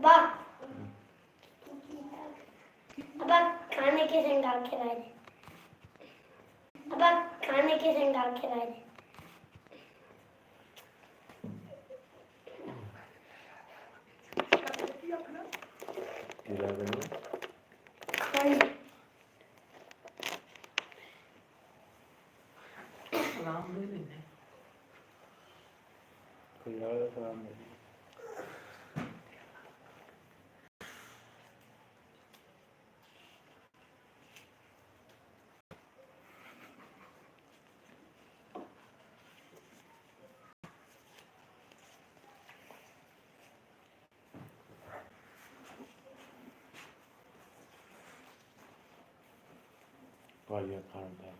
अब्बा अब्बा खाने के संग डाल के लाए थे। अब्बा खाने के संग डाल के लाए थे। सलाम दे देने सलाम पाया खानदान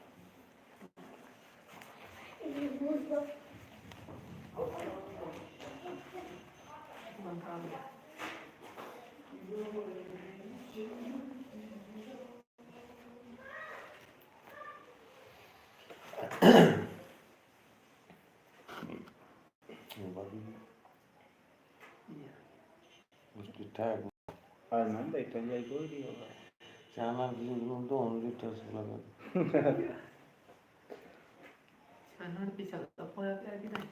उसकी टैग आज ना बैठा जाए कोई नहीं होगा चाना दोनों लीटर से लगा चाना पीछा तो पोया क्या कि नहीं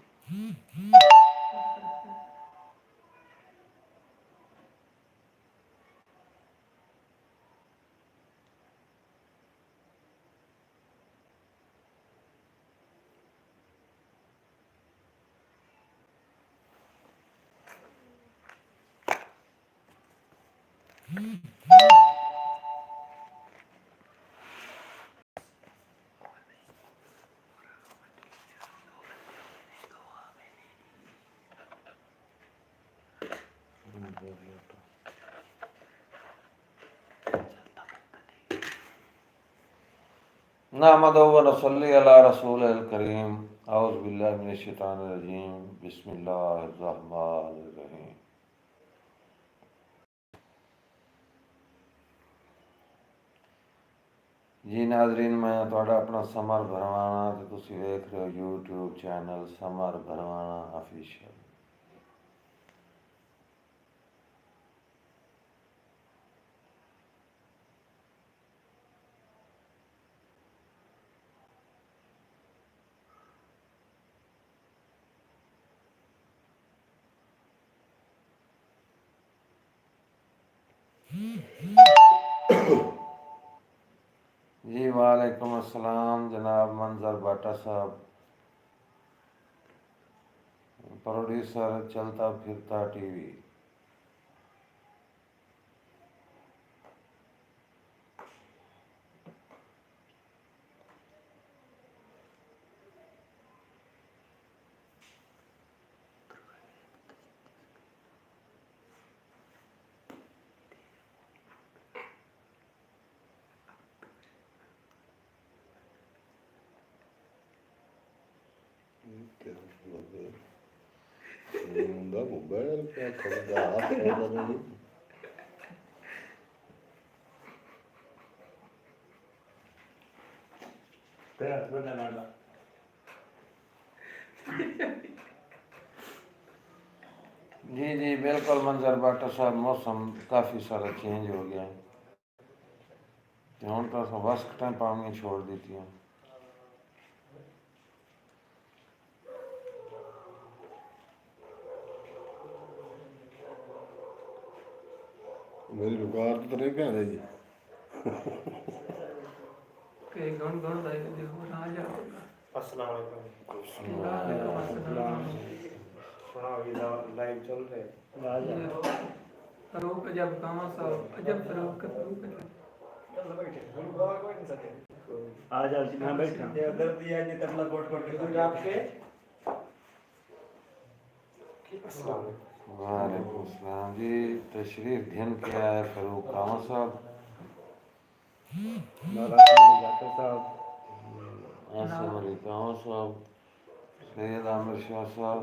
नहमदुहु व नसल्ली अला रसूलिल करीम औज़ु बिल्लाहि मिनश शैतानिर रजीम बिस्मिल्लाहिर रहमानिर रहीम। जी नाज़रीन, मैं तुहाडा अपना समर भरवाना ते तुसीं वेख रहे हो यूट्यूब चैनल समर भरवाना ऑफिशियल। जी वालेकुम अस्सलाम जनाब मंजर बाटा साहब, प्रोड्यूसर चलता फिरता TV. Da mobil kayak kerja apa tadi? Benar benar ada. जी जी बिल्कुल मंजर बाटा साहब, मौसम काफ़ी सारा चेंज हो गया है। हुण तो असां वस्कटां पाउणियां छोड़ दित्तियां। मेरी रिकॉर्ड तो नहीं पहन जी के गण गण दाई देखो राजा अस्सलाम वालेकुम। वालेकुम अस्सलाम। सुनाओ, ये लाइव चल रहे फरूक अजब कामा साहब अजब फरूक का फरूक आ जाओ जी, मैं बैठा ये अगर दिया नहीं तबला कोट कोट के कुछ आपके अस्सलाम वालेकुम सलाम जी, तशरीफ ध्यान किया है फरूक कामा साहब, जाकर साहब आसिम अली कामा साहब, सैयद आमिर शाह साहब,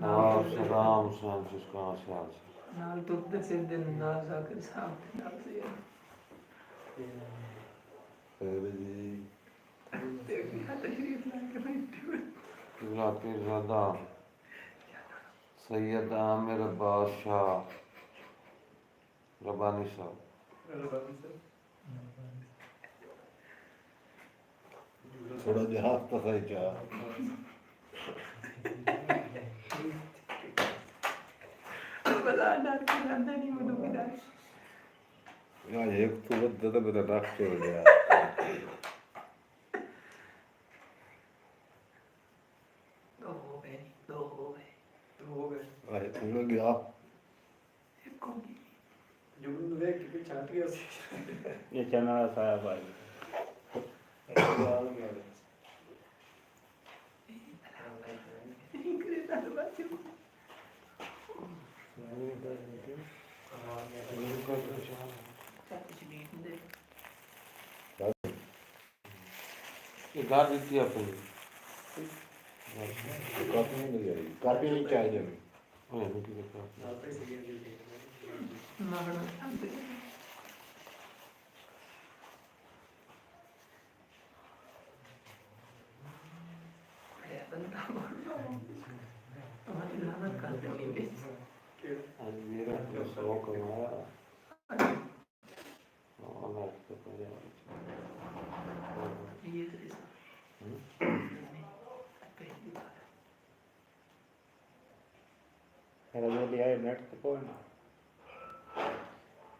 नवाब सलाम हुसैन कामा साहब। नाल तुर्द से दिन नाल जाकर साहब नाल से खैर जी देखिए तशरीफ लाके बैठे हुए किबला पीरजादा सैयद आमिर बादशाह रबानी साहब। थोड़ा जहाज तो सही क्या बजाना करांदा नहीं मुझे किधर यार एक तो बदल मेरा नाक छोड़ गया दो हो गए अरे तुम लोग आप एक को की ये चना साया भाई ये गाड़ी थी अपनी कॉफी नहीं मिल जाएगी कॉफी नहीं चाहिए हमें मिट्टी के साथ मारना चाहते बंदा तुम्हारी लानत करते नहीं बेच आज मेरा तो सौ कमाया और तो पहले ये मेरा जो लिया है नेट तो कौन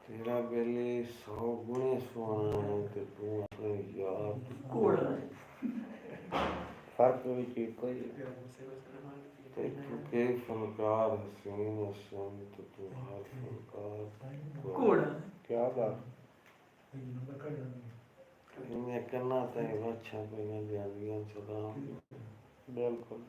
तेरा बेली 100 गुणे सोना है कि तू अपने यार कोड़ा फर्क भी चीज कोई तू के फनकार हसीन हसन तो तू हर फनकार कोड़ा क्या बात इन्हें करना था ये अच्छा पहले जानिए सलाम बिल्कुल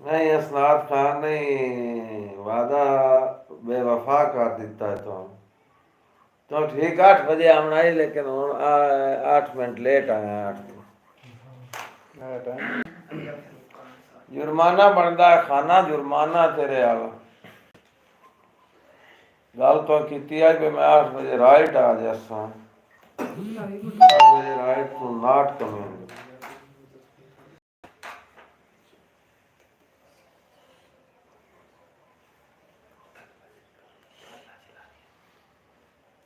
नहीं असनाद खान नहीं वादा बेवफा कर दिता है तो ठीक 8 बजे आना ही लेकिन हुण 8 मिनट लेट आया 8 जुर्माना बनता है खाना जुर्माना तेरे वाला गल तो की है कि मैं 8 बजे राइट आ जासा 8 बजे राइट तू नाट कमेंगे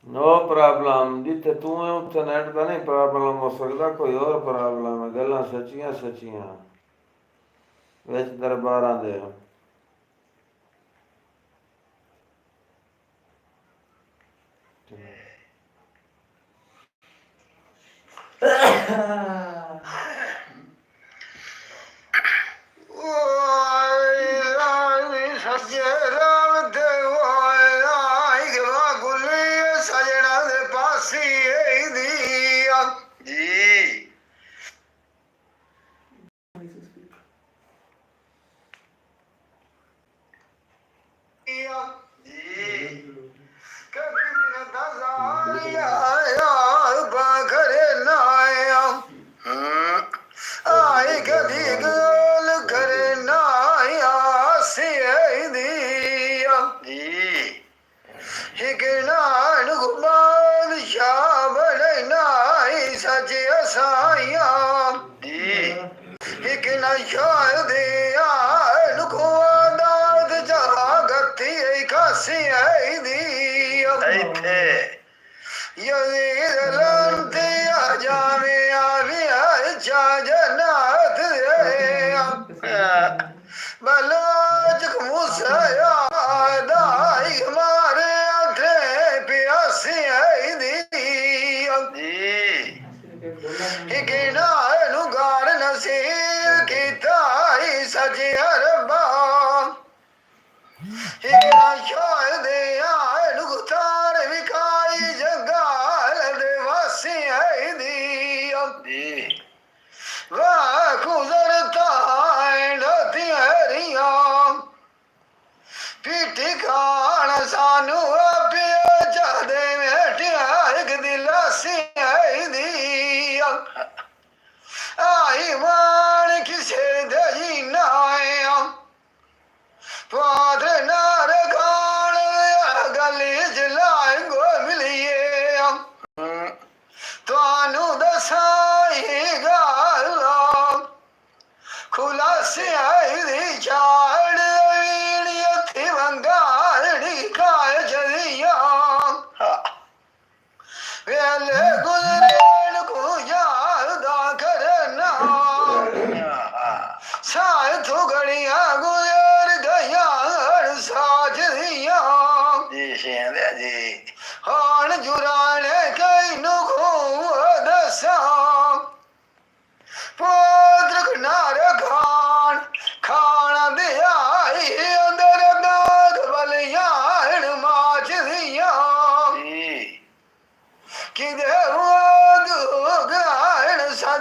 नो प्रॉब्लम जिथे तू है उत्थे नेट का नहीं प्रॉब्लम हो सकता कोई और प्रॉब्लम है गल्लां सच्चियां सच्चियां विच दरबारां दे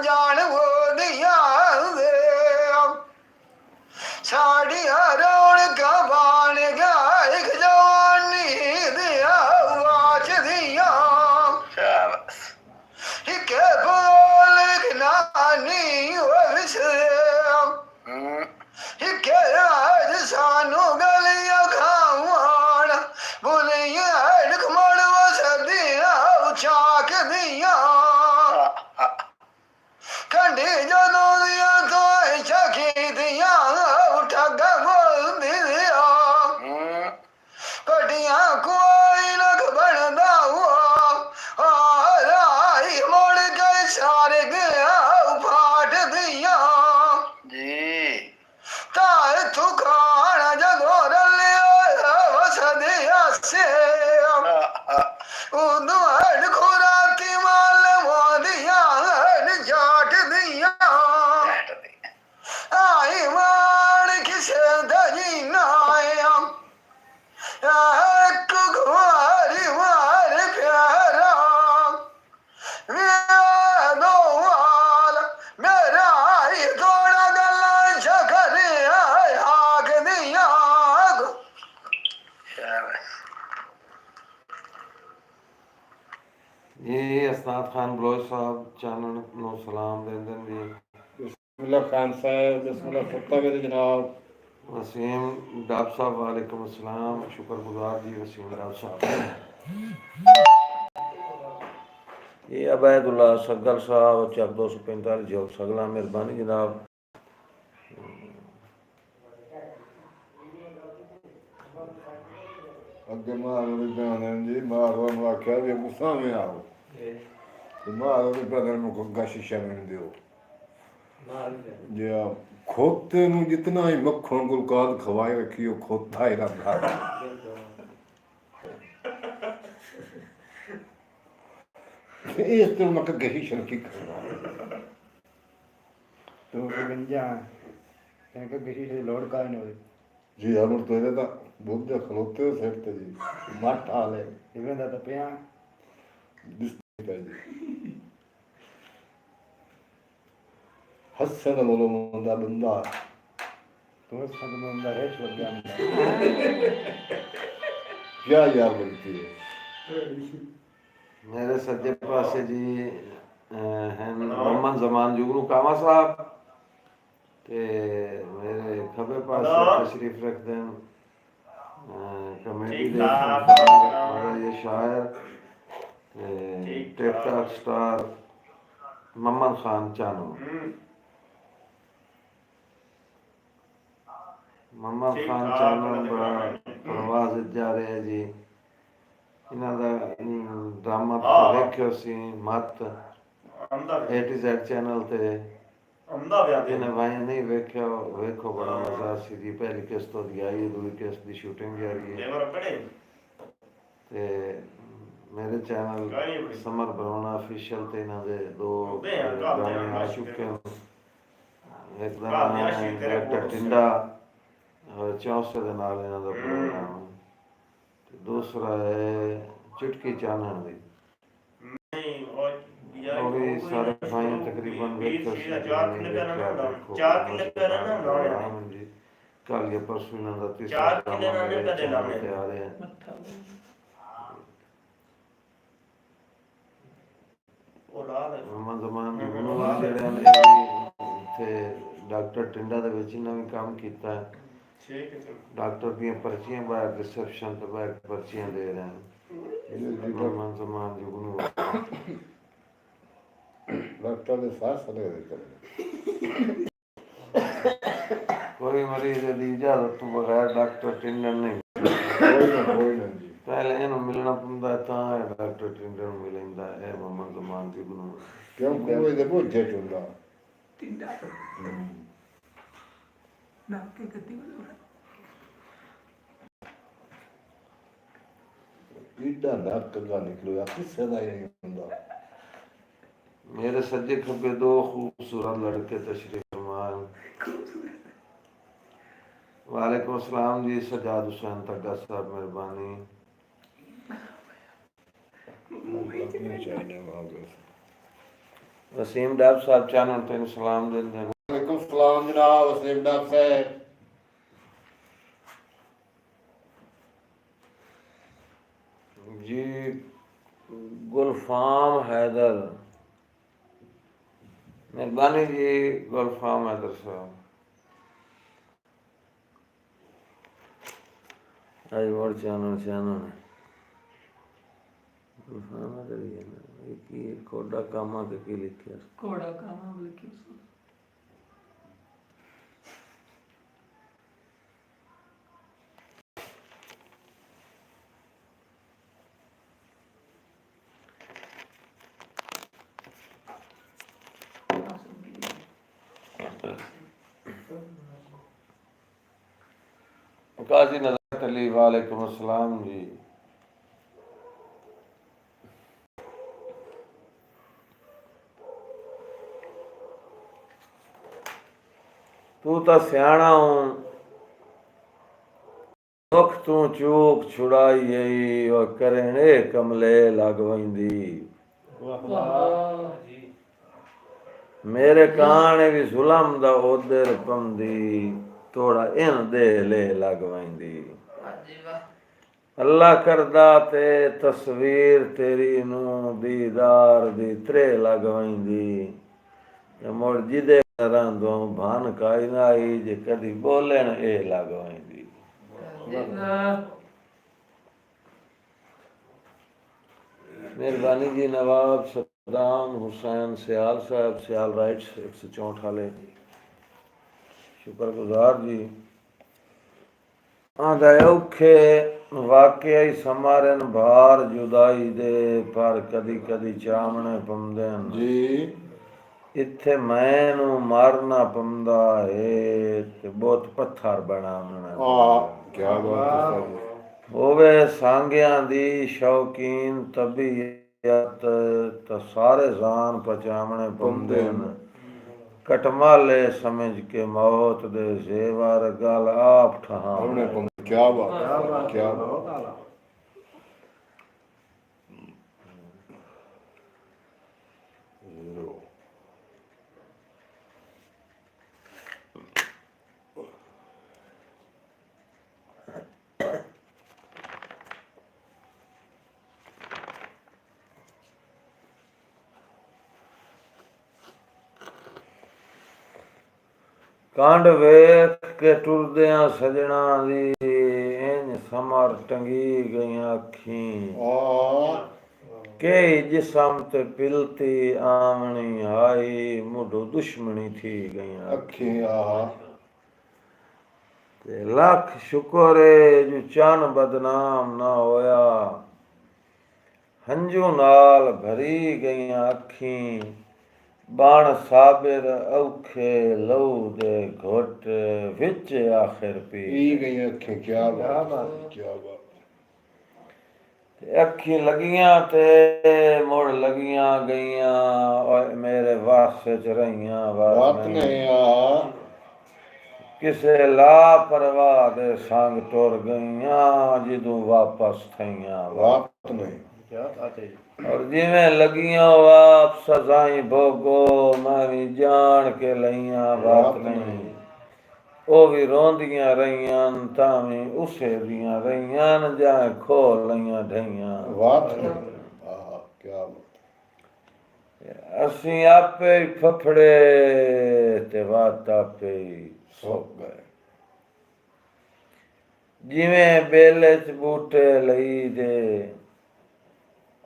जान वो दिया दे साड़िया रौनक बाण गया एक जवानी दिया वाच दिया के बोल नानी के राज सानू गलिया खावान बोलिया खमण वसदिया चाक दिया कंडी जदों दिया तो चखी दिया ठग बोल दिया कटिया कोई लग बनदा हुआ आई मोड़ के सारे गया फाट दिया ताए तू खाना जगो रलिया वसदिया से उदू हड खुराती माल मोदिया जाट दिया आई मान किसे दजी नाया एक गुआरी मार प्यारा दो वाल मेरा ही थोड़ा गला चखरे आग दिया ये असनाद खान बलोच साहब चानन नो सलाम देंदन जी बिस्मिल्लाह खान साहब बिस्मिल्लाह फुत्ता मेरे जनाब वसीम डाब साहब वालेकुम अस्सलाम शुक्रगुजार जी वसीम डाब साहब ये अबैदुल्ला सगल साहब चक 245 जोक सगला मेहरबानी जनाब अगे मारो जी मारो आख्या भी गुस्सा में आओ मारो बदल में गंगा शीशा में दियो जे खोते नु जितना ही मक्खन गुलकाद खवाए रखियो खोता ही रखा इस तो मक गही शनकी करना तो गंजा इनका किसी से लोड का नहीं हुई जी हम तो ये था बुद्ध खलोते हो सेठ जी मट हाल है इवन दा तपिया दिसता जी हसन बोलो मंदा बंदा तो संग में अंदर है छोड़ गया क्या यार बनती है मेरे सज्जे पासे जी हैं मोहम्मद जमान जुगनू कामा साहब ते मेरे खबे पासे तशरीफ रखते हैं कमेटी दे ये शायर टिकटॉक स्टार मोहम्मद खान चानू मोहम्मद खान चानू बड़ा प्रवास जा रहे हैं जी इन्हां दा ड्रामा देखियो सी मत A to Z चैनल ते इन्हें भाई नहीं वेख्यो वेखो बड़ा मजा सी जी पहली किस्त तो दी आई दूसरी किस्त दी शूटिंग जारी है ते मेरे चैनल समर बरोना ऑफिशियल ते इन्हां दे दो गाने आ चुके हैं एक दा नाम है डॉक्टर टिंडा और चौथे दे नाल इन्हां दा प्रोग्राम है ते दूसरा है चुटकी चानन दी और ये सारे भाई तकरीबन वेखो सी कल ये परसों इन्हां दा तीसरा ड्रामा मेरे चैनल ते आ रहे हैं मोहम्मद जमान जुगनू जेड़े ने थे डॉक्टर टिंडा दे विच इन्हां भी काम कीता है डॉक्टर दी पर्चियां बाहर रिसेप्शन ते बाहर पर्चियां दे रहे हैं मोहम्मद जमान जुगनू डॉक्टर ने साथ सले कोई मरीज दी इजाजत तो बगैर डॉक्टर टिंडन नहीं कोई ना जी पहले इन्हों मिलना पौंदा तां डॉक्टर टिंडन मिलंदा है मोहम्मद जमान जुगनू क्यों कोई दे बोझे चुंदा टिंडा नाक के गद्दी इतना नाक का निकलो किससे दा नहीं हुंदा मेरे सज्जे खब्बे दो खूबसूरत लड़के तशरीफ फरमान वालेकुम अस्सलाम जी सजाद हुसैन तग्गा साहब मेहरबानी वसीम डाब साहब चैनल तेन सलाम देंदे हैं। वालेकुम सलाम जनाब वसीम डाब साहब। जी गुलफाम हैदर, मेहरबानी जी गुलफाम हैदर साहब। आई और चैनल गुलफाम हैदर ही है ना, एक ही कोडा कामा के की लिखिया घोड़ा कामा लिखी सो काजी नजरत अली वालेकुम अस्सलाम जी। तू तो सियाणा हूं, दुख तू चूक छुड़ाई आई और करने कमले लग वंदी। मेरे काने भी जुलम दा ओदर पमदी, थोड़ा इन दे ले लग वंदी। अल्लाह करदा ते तस्वीर तेरी नू दीदार दी त्रे लग वंदी। मुड़ जिदे रंदों भान काई ना आई जे कदी बोलन ए लग वंदी। मेहरबानी जी नवाब सद्दाम हुसैन सियाल साहब, सियाल राइट्स 164 वाले, शुक्रगुजार जी। आंदा औखे वाकया ही समारन भार जुदाई दे, पर कदी कदी चामने पमदे जी इत्थे मैनू मारना पमदा है ते बहुत पत्थर बनावना। क्या बात है। होवे सांगियां दी शौकीन तबीयत तो सारे जान पचावने पमदे न। कटमाले समझ के मौत दे जेवर गल आप ठहावने। क्या बात है, क्या बात। कांड वेख के टुरदियां सजना दी इंज समर टंगी गईयां अखीं। के जिसम ते पिलती आमनी आई, मुढो दुश्मनी थी गईयां अखी आहा। ते लख शुक्र है जो चन बदनाम ना होया। हंजू नाल भरी गईयां अखीं, बाण साबिर औखे लहू दे घुट विच आखिर पी गई अखी। क्या बात, क्या बात। अखी लगियां ते मुड़ लगियां गईयां, और मेरे वास्ते च रहियां बात नहीं आहा। किसे लापरवाह दे संग टुर गईयां, जिदू वापस थईयां बात नहीं। और जिवें लगियां वाप सजाई भोगो, मैं भी जान के लईयां बात नहीं। ओ भी रोंदियां रहियां तावी उसे दियां रहियां, जाए खो लईयां ढईयां बात नहीं आहा। क्या बात। असी आपे ही फफड़े ते बात आपे ही सुक गए। जिवें बेले च बूटे लई दे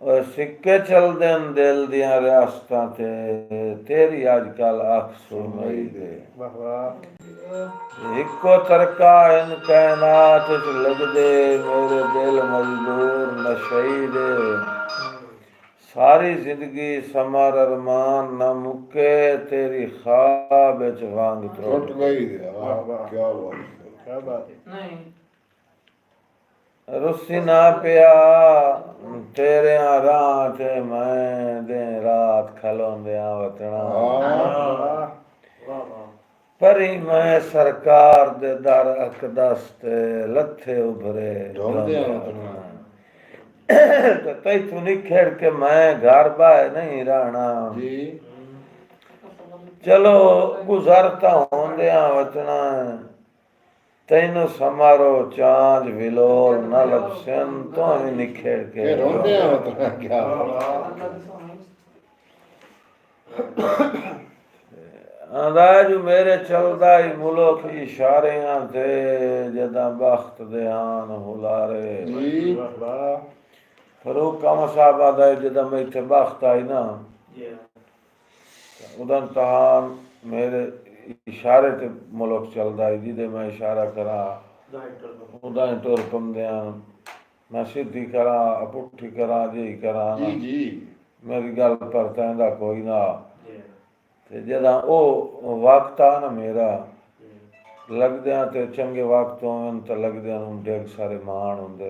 और सिक्के चलदे न दिल दियां रियासतां ते, तेरी अजकल अख सुरमई दे। इको तरका इन कायनात च लगदे, मेरे दिल मजबूर नशई दे। सारी जिंदगी समर अरमान न मुके, तेरी ख्वाब च वांग टूट गई। क्या बात, क्या बात। नहीं रुसी ना पिया तेरे राह ते, मैं दिन रात खलोंदिया वतना। परी मैं सरकार दे दर अकदस ते, लथे उभरे तैथू निखेड़ के मैं घर बाय नहीं रहना। चलो गुजरता होंदिया वचना तैनू समारो चांद विलोल न लपसन तो भी निखेड़ के ये रोंदे हैं तो क्या अंदाज मेरे चलदा ही मुल्क इशारियां थे जदा बख्त ध्यान हुलारे जी फरूक कामा साहब आदा जदा मैं इत्थे बख्त आई ना उदन तहान मेरे इशारे ते मुल्क चलदा है जिदे मैं इशारा करा उदा टुर पमदियां मैं सीधी करा पुट्ठी करा जी करा ना जी जी मेरी गल पर तैंदा कोई ना ते जदा ओ वक्त आ ना मेरा लगदियां ते चंगे वक्त होवन ते लगदियां नूं डेग सारे मान हुंदे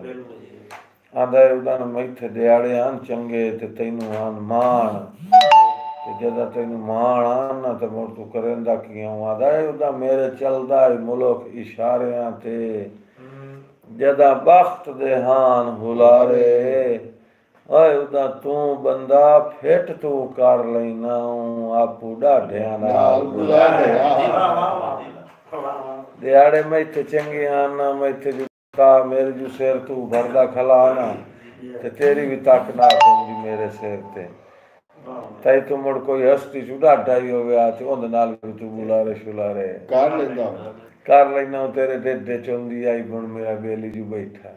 आंदा उदन मैं इत्थे दिहाड़े आन चंगे ते तैनू आन मान ते जदा तैनू मान आन ना ते मुड़ तू करेंदा कियां आंदा उदा मेरे चलदा है मुल्क इशारियां ते जदा बख्त दे हान हुलारे ओए उदा तू बंदा फिट तू कर लेना आपू ढाढियां नाल बुलारे दिहाड़े मैं इत्थे चंगी आना मैं इत्थे जुता मेरे जू सिर तू भरदा खला ना ते तेरी भी तक ना होंदी मेरे सिर ते तई तू मुड़ कोई हस्ती चू ढाढा ही होवे ते उंदे नाल भी तू बुलारे शुलारे कर लेंदा कर लेना तेरे ढिड चुंदी आई हुण मेरा बेली जू बैठा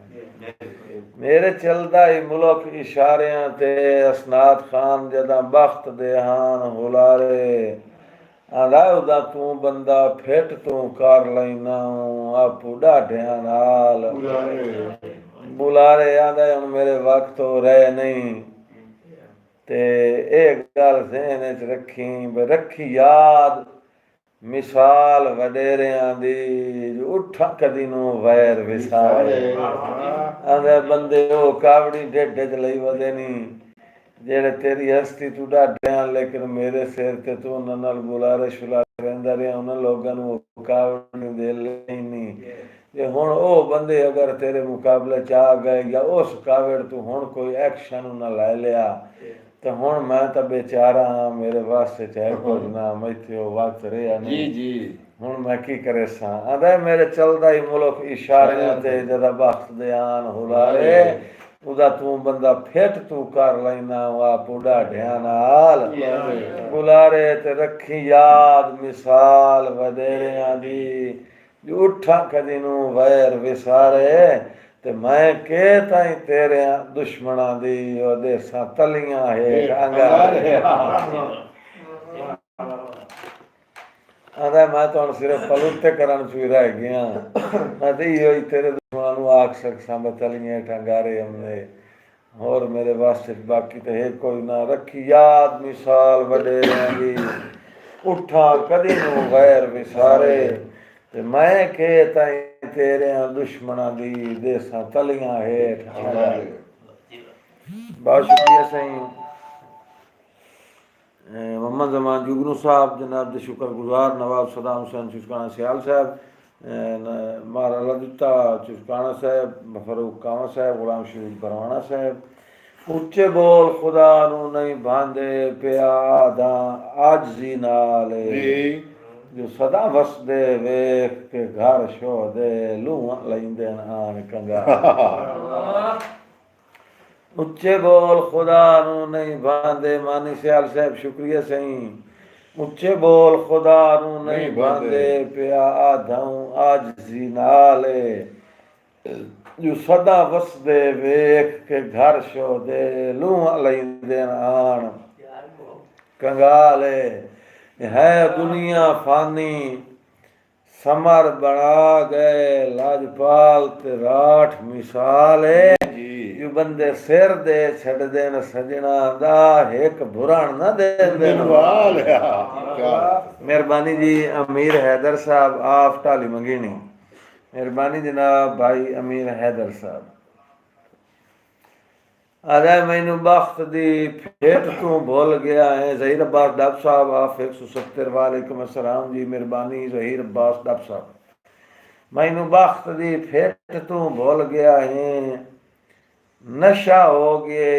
मेरे चलदा ही मुल्क इशारियां ते असनाद खान जदा बख्त दे हान हुलारे आंदा उदा तू बंदा फिट तू कर लेना आपू ढाढियां नाल बुलारे आंदा हुण मेरे वक्त हो रहे नहीं ते एक गल ज़हन च रखी रखी याद मिसाल वडेरियां दी उठा कदी नू वैर विसारे आंदे बंदे ओ कावड़ी ढिड च लई वदे नी जेड़े तेरी हस्ती तू ढाढियां लेकिन मेरे सिर ते तू उन्हां नाल बुलारे शुलारे रहिंदा रहा उन्हां लोगां नू कावड़ी दे लेनी जे हुण ओ बंदे अगर तेरे मुकाबले च आ गए या उस कावड़ तू हुण कोई एक्शन ना लै लिया तो हुण मैं तो बेचारा हाँ मेरे वास्ते चाहे कुछ ना मैं इत्थे वक्त रहा जी नहीं जी हुण मैं की करे सा आंदा मेरे चलदा ही मुल्क इशारियां ते जदा बख्त दयान हुलारे उदा तू बंदा फिट तू कर लेना आपू ढाढियां नाल बुलारे ते रखी याद मिसाल वडेरियां दी उठा कदी नू वैर विसारे ते मैं के ताई तेरे दुश्मना दी ओ देसां तलियां हेठ अंगारे आंदा मैं तो सिर्फ पलूते करन चू रह गया मैं ते इहो ही तेरे दुश्मना नू आख सकसां मैं तलियां हेठ अंगारे हमने और मेरे वास्ते बाकी तो है कोई ना रखी याद मिसाल वडेरियां दी उठा कदी नू वैर विसारे ते मैं के ताई तेरे दुश्मना दी देसां तलियां हेठ बहुत शुक्रिया साईं मोहम्मद जमान जुगनू साहब जनाब दे शुक्रगुजार नवाब सदाम हुसैन चुस्काना सियाल साहब महाराला दिता चुस्काना साहब फरूक कामा साहब गुलाम शरीफ बरवाना साहब उच्चे बोल खुदा नू नहीं भांदे पिया दा आजजी नाल जो सदा वसदे वेख के घर शो दे लूह लैंदे आन कंगा उच्चे बोल खुदा नू नहीं भांदे मानी सियाल साहब शुक्रिया सही उच्चे बोल खुदा नू नहीं भांदे पिया आधाऊं आजजी नाले जो सदा वसदे वेख के घर शो दे लूह लैंदे आन कंगाले है दुनिया फानी समर बना गए लाजपाल ते राठ मिसाल है जो बंदे सिर दे छड़ देन सजना दा एक बुराण ना दे मेहरबानी जी अमीर हैदर साहब आप ढाली मंगीनी मेहरबानी जनाब भाई अमीर हैदर साहब अरे मैनू बख्त दी फिट तू भूल गया है जहीर अब्बास डब साहब आप 170 वालेकुम अस्सलाम जी मेहरबानी जहीर अब्बास डब साहब मैनू बख्त दी फिट तू भूल गया है नशा हो गया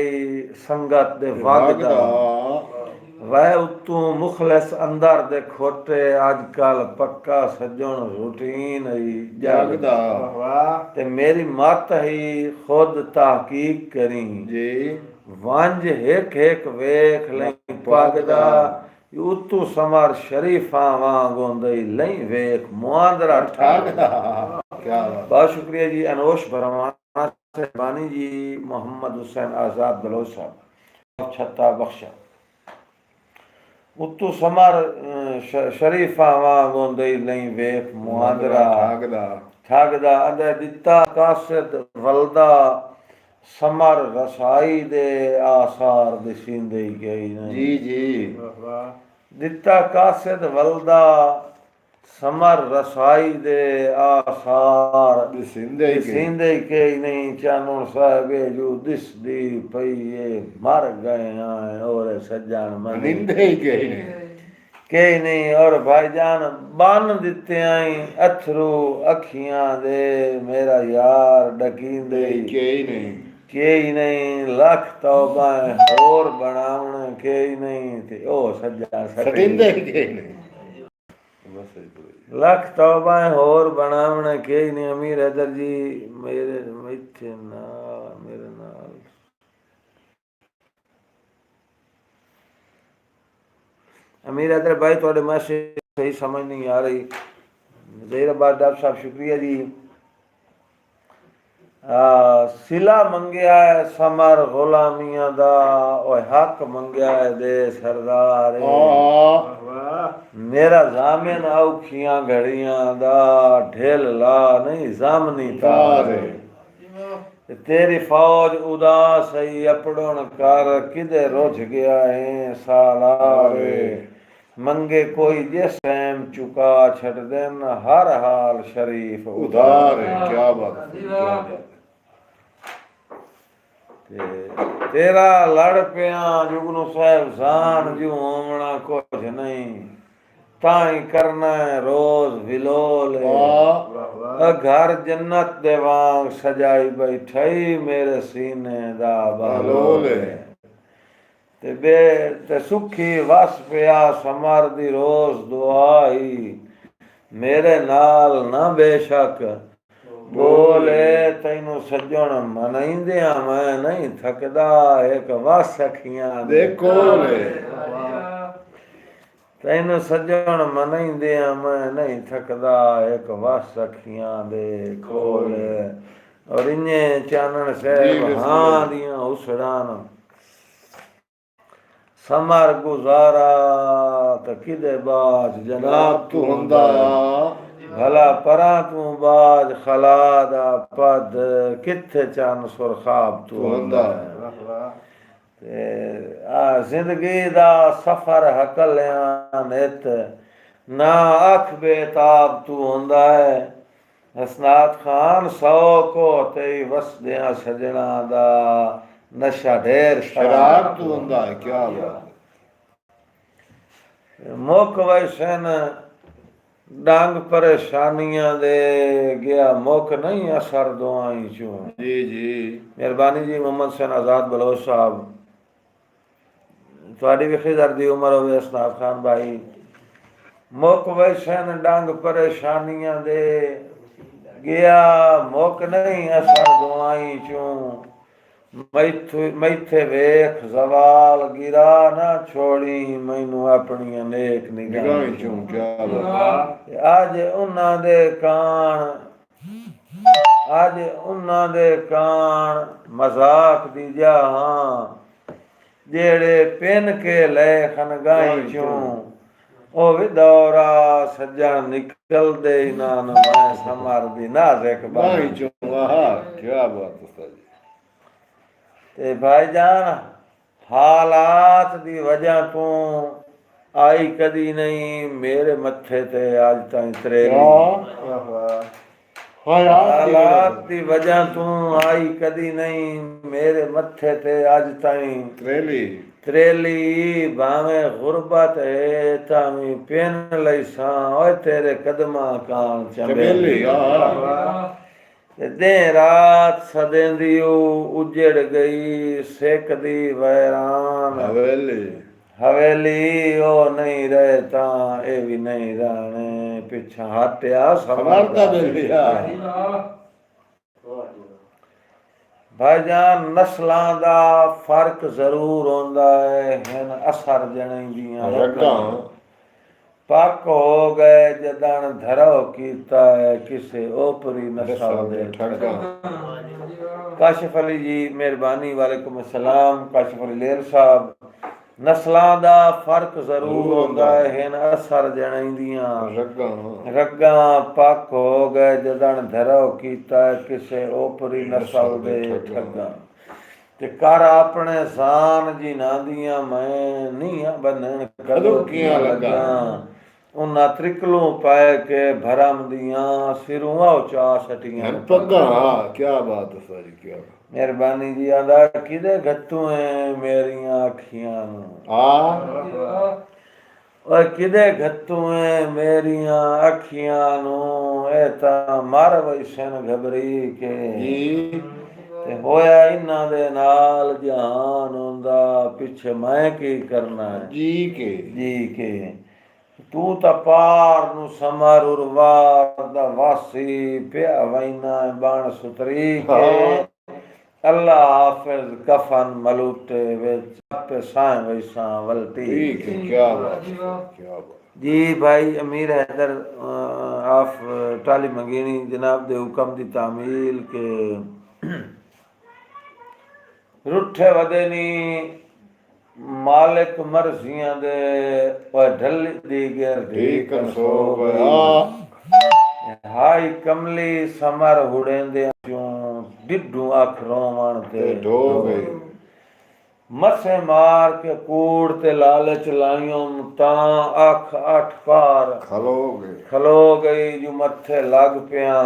संगत दे वगदा वह उतू मुखलिस अंदर दे खोटे अजकल पक्का सजण रूटीन ही जागदा ते मेरी मत ही खुद तहकीक करी जी वंज हिक हिक वेख लई पगदा उतू समर शरीफा वांग होंदई लई वेख मुआंदरा ठाकदा। क्या बात बहुत शुक्रिया जी अनोश भरवाना से बानी जी मोहम्मद हुसैन आजाद बलोच साहब छत्ता बख्शा उतू समर शरीफा वांग होंदई लई वेख मुआंदरा ठाकदा ठगदा अंदर दिता कासिद वलदा समर रसाई दे आसार दिसींदे गई जी जी दिता कासिद वलदा समर रसाई दे आसार दिसिंदे के नहीं चानण साहब जो दिस दी पई मर गए हैं और सज्जन निंदे के के नहीं और भाईजान बन दिते आई अथरू अखियां दे मेरा यार डकींदे के ही नहीं के ही नहीं लख तौबा होर बनावण के ही नहीं थे ओ सज्जा सटिंदे के ही नहीं बस लख तौबा होर बनावण के ही नहीं। अमीर हैदर जी मेरे मिथे ना मेरे नाल अमीर हैदर भाई थोड़े मैसेज सही समझ नहीं आ रही। जहीराबाद डॉक्टर साहब शुक्रिया जी। सिला मंगया है समर गुलामियां दा और हक मंगया है दे सरदार मेरा जामिन औखियां घड़ियां दा ढेल ला नहीं जामनी तारे तेरी फौज उदास है अपड़न कर किदे रुझ गया है सालारे मंगे कोई जिस टाइम चुका छड़ देन हर हाल शरीफ उधार है। क्या बात तेरा लड़ पिया जुगनू साहब जान जू होमना कुछ नहीं ताई करना है रोज विलोल घर जन्नत दे वांग सजाई बैठाई मेरे सीने दा बलोल ते बे ते सुखी वस पिया समर दी रोज दुआई मेरे नाल ना बेशक बोले तैनू सज्जण मनाइंदिया मैं नहीं थकदा एक वस अखियां देखो तैनू सज्जण मनाइंदिया मैं नहीं थकदा एक वस अखियां दे खोल और इन्ने चानन साहब हां दियां उसड़ान समर गुजारा त किदे बाज जनाब तू हुंदा भला परा तू बाज खलादा पद किथे चन सुरखाब तू हुंदा ते आ जिंदगी दा सफर हकलियां नित ना अख बेताब तू हुंदा है। हसनात खान सौ को तेई वसदियां सजना दा नशा ढेर शराब तू हुंदा है। क्या बात मुख वैसन डांग परेशानियां दे गया मुख नहीं असर दुआई चू जी जी मेहरबानी जी मोहम्मद हुसैन आजाद बलोच साहब थोड़ी भी खिदर दी उम्र होवे असनाब खान भाई मुख वैसन डांग परेशानियां दे गया मुख नहीं असर दुआई चू मैथे वेख जवाल गिरा ना छोड़ी मैनू अपनी नेक निगाह चू। क्या बात आज उन्हां दे कान मजाक दी जहां जेड़े पेन के ले खनगाई चू ओ भी दौरा सज्जन निकल दे नान मैं समर दी नाज़िक बाई चू। क्या बात उस्ताद ते भाईजान हालात दी वजह तू आई कदी नहीं मेरे मत्थे ते आज ताई त्रेली हालात दी वजह तू आई कदी नहीं मेरे मत्थे ते आज ताई त्रेली भावे गुरबत है तामी पेन लई सा ओए तेरे कदमा कान चमेली दे रात सदेंदी उजड़ गई सेकदी वैरान हवेली ओ नहीं रहे ता ए भी नहीं रहने पिछा हटिया समारता बेलिया भाईजान नस्लां दा फर्क जरूर होंदा है हन असर जने दियां रगा पक हो गए जदन धरो कीता है किसे ओपरी नस्ल दे ठगा काशिफ अली जी मेहरबानी वालेकुम अस्सलाम काशिफ अली लेर साहब नस्लां दा फर्क जरूर होंदा है हन असर जने दियां रगा रगा पक हो गए जदन धरो कीता है किसे ओपरी नस्ल दे ठगा ते कर अपने शान जिन्हां दियां मैं नीहां बनन कदों कियां लगा उन्हां त्रिकलों पाए के भरम दियां सिरों उचा सटियां पगा क्या बात है सारी क्या मेहरबानी जी आदा किदे गत्तू है मेरियां अखियां नू और किदे गत्तू है मेरियां अखियां नू ए तां मर वैसन घबरी के जी ते होया इन्हां दे नाल जहान हुंदा पिछे मैं की करना है जी के तू ता पार नु समर उर्वार दा वासी पिया वैना बण सुतरी के अल्लाह हाफिज कफन मलूटे विच पे साए वैसा वलटी ठीक है क्या बात जी भाई अमीर हैदर आफ टाली मंगीनी जनाब दे हुक्म दी तामील के रुठे वदेनी मालिक मर्जियां दे ओए ढल दी गिर ठीक सो गया हाई कमली समर हुड़ेंदे चों डिड्डू अख रोवण ते ढो गई मसे मार के कूड़ ते लालच लाइयों तां अख अठ पार खलो गई जो मथे लग पिया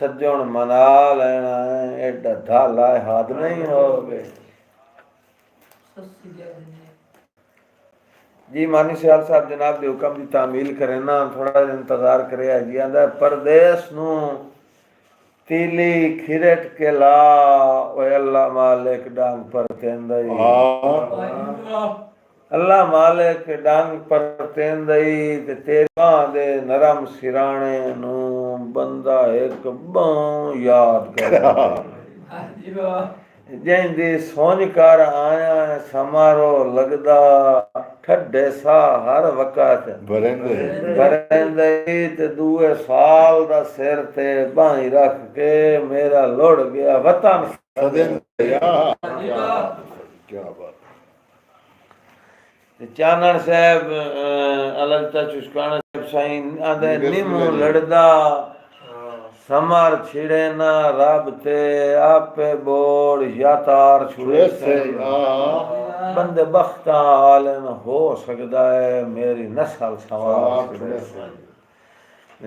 सज्जण मना लेना है एडा ढाला हाथ नहीं हो गए जी मानी सियाल साहब जनाब दे हुक्म दी तामील करे ना थोड़ा इंतजार करे जी आंदा परदेस नु तीली खिरट के ला ओ अल्लाह मालिक डांग पर तेंदई अल्लाह मालिक डांग पर तेंदई ते तेरा दे नरम सिराणे नु बंदा एक बां याद कर जैंदी सोच कर आया समारो लगदा ठड्डे सा हर वक्त बरेंदे ते दूए साल दा सिर ते बाई रख के मेरा लुड़ गया वतन क्या बात चानन साहब अलगता चुस्काना साहब साईं आंदे निमू लड़दा समर छिड़े ना रब ते आपे बोल यातार छुड़े से बंदे बख्ता आलन हो सकदा है मेरी नस्ल सवार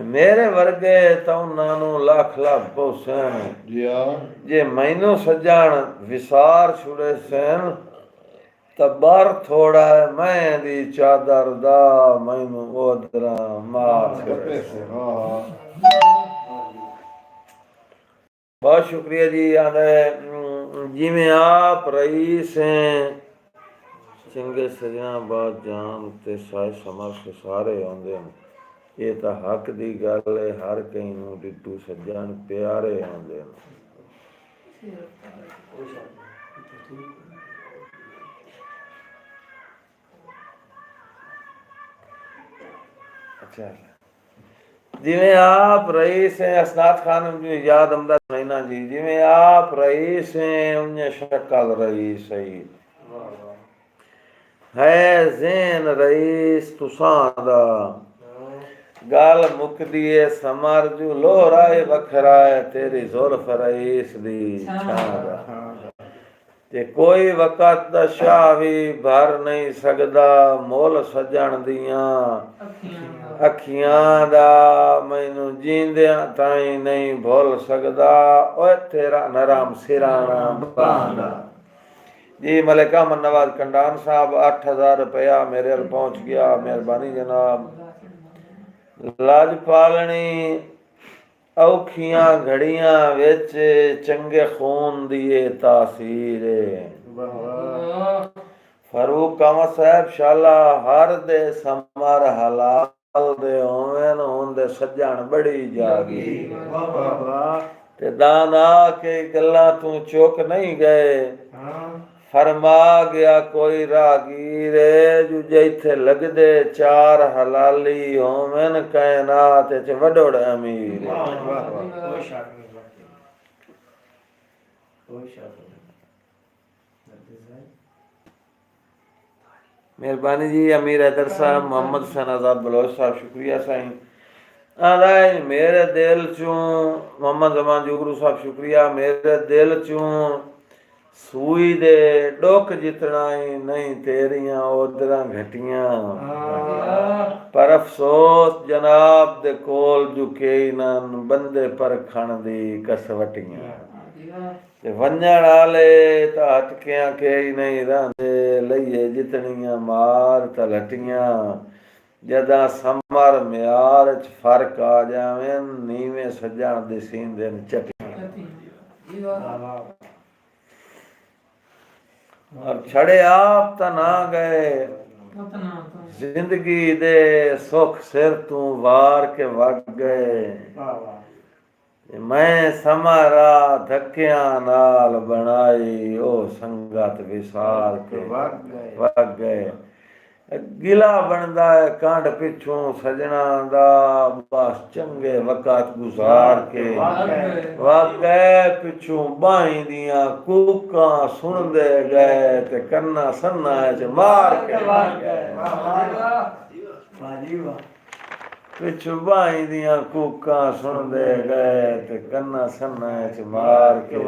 मेरे वर्गे तो उन्होंने लाख लाख पहुंचन जे मैनू सज्जन विसार छुड़े सन तबर थोड़ा है मैं दी चादर दा मैनू ओदरा मार छुड़े बहुत शुक्रिया जी आने जिमें आप रईस हैं चंगे सजना बात जान ते साए समर से सारे आंदे हैं ये तो हक दी गल है हर कहीं नू डिड्डू सज्जन प्यारे आंदे हैं अच्छा जिमें आप रईस हैं असनाद खान याद अमदा सुनैना जी जिमें आप रईस हैं उन्हें शक्ल रईस है ज़ैन रईस तुसां दा गल मुकदी है समर जो लोहरा है वखरा है तेरी जुल्फ रईस दी छां दा ते कोई वक़्त दा शाह भी भर नहीं सकदा मोल सजण दियां अखियां दा मैनू जींदियां ताईं नहीं भुल सकदा ओए तेरा नरम सिराना बांदा जी मलिक अहमद नवाज कंडान साहब 8000 रुपया मेरे अल पहुंच गया मेहरबानी जनाब लाज पालनी औखियां घड़ियां विच चंगे खून दी तासीर ਫਾਰੂਕ ਕਾਮਾ ਸਾਹਿਬ ਸ਼ਾਲਾ ਹਰ ਦੇ ਸਮਰ ਹਲਾਲ ਦੇ ਹੋਵਨ ਹੁੰਦੇ ਸੱਜਣ ਬੜੀ ਜਾਗੀ ਵਾਹ ਵਾਹ ਵਾਹ ਤੇ ਦਾਨਾ ਕੇ ਗੱਲਾਂ ਤੂੰ ਚੁੱਕ ਨਹੀਂ ਗਏ ਹਾਂ ਫਰਮਾ ਗਿਆ ਕੋਈ ਰਾਗੀਰ ਜੋ ਜਿੱਥੇ ਲੱਗਦੇ ਚਾਰ ਹਲਾਲੀ ਹੋਵਨ ਕਾਇਨਾਤ ਚ ਵਡੋੜ ਅਮੀਰ ਵਾਹ ਵਾਹ ਵਾਹ ਕੋਈ ਸ਼ੱਕ ਨਹੀਂ ਕੋਈ ਸ਼ੱਕ ਨਹੀਂ मेहरबानी जी अमीर हैदर साहब मोहम्मद हुसैन आजाद बलोच साहब शुक्रिया साईं आदाय मेरे दिल चों मोहम्मद जमान जुगरू साहब शुक्रिया मेरे दिल चों सूई दे डुक जितना ही नहीं तेरियां ओदरां घटियां पर अफसोस जनाब दे कोल झुके नन बंदे पर खण दी कसवटियां ते वंजण वाले तो हटकियां के ही नहीं रहंदे लइए जितनियां मार तलटियां जदा समर म्यार च फर्क आ जावें नीवें सजण दे सींदे न चटियां और छड़े आप ता ना गए जिंदगी दे सुख सिर तू वार के वग गए वाह वाह मैं समारा धक्कियां नाल बनाई ओ संगत विसाल के वग गए गिला बनदा है कांड पिछों सजना दा बस चंगे वक़्त गुजार के वग गए पिछों बाई दियां कूकां सुनदे गए ते कन्ना सन्ना च मार के वग गए वाह जी वाह पिछू बाई दियां कूकां सुनदे गए ते कन्ना सन्ना च मार के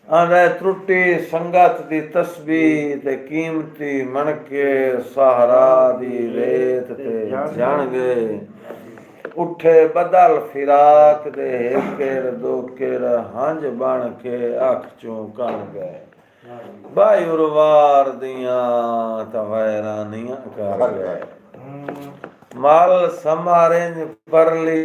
आंदा त्रुटी संगत दी तस्बीह ते कीमती मणके सहारा दी रेत ते जण गए उठे बदल फिराक दे हेकेर दोकेर हंज बन के अख चों कण गए भाई उरवार दियां तवैरानियां कर गए माल समारे परली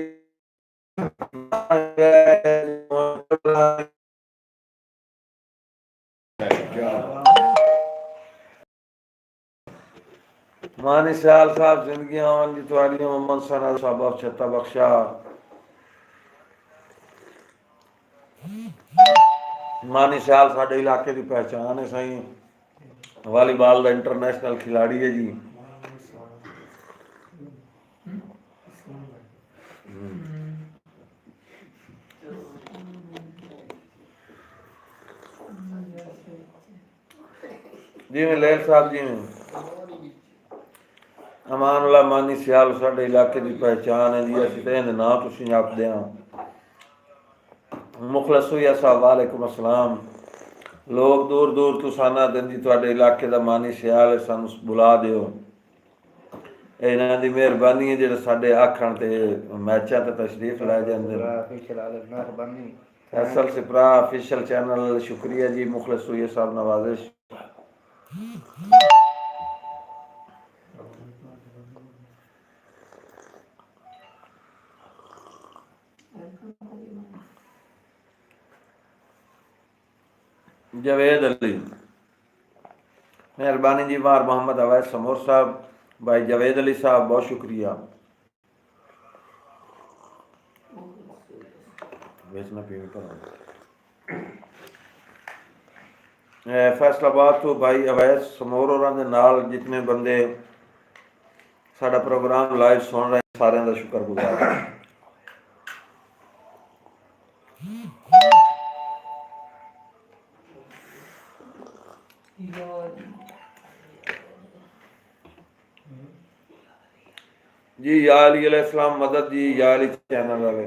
मानी सियाल साहब जिंदगी आवन जी तुआरी मोहम्मद सना साहब छत्ता बख्शा मानी सियाल साडे इलाके की पहचान है सही वालीबॉल का इंटरनेशनल खिलाड़ी है जी जिवें लैल साहब जिवें अमानुल्लाह मानी सियाल साडे इलाके की पहचान है जी असीं ते इहदे नां तुसीं जापदे हां मुखलस हुई साहब वालेकुम अस्सलाम लोग दूर दूर तो साना दिन जी तुहाडे इलाके दा मानी सियाल है सानूं बुला दिओ इन्हां दी मेहरबानी है जेह्ड़े साडे आखण ते मैचां ते तशरीफ लै जांदे मेहरबानी फैसल सिपरा ऑफिशियल चैनल शुक्रिया जी मुखलस हुई साहब नवाजिश जवेद अली मेहरबानी जी वार मोहम्मद अवैस समोर साहब भाई जवेद अली साहब बहुत शुक्रिया बेचना पीने पर फैसलाबाद तो भाई अवैस समोर और दे नाल जितने बंदे साडा प्रोग्राम लाइव सुन रहे सारे का शुक्रगुजार जी या अली अलैहिस्सलाम मदद जी या अली चैनल वाले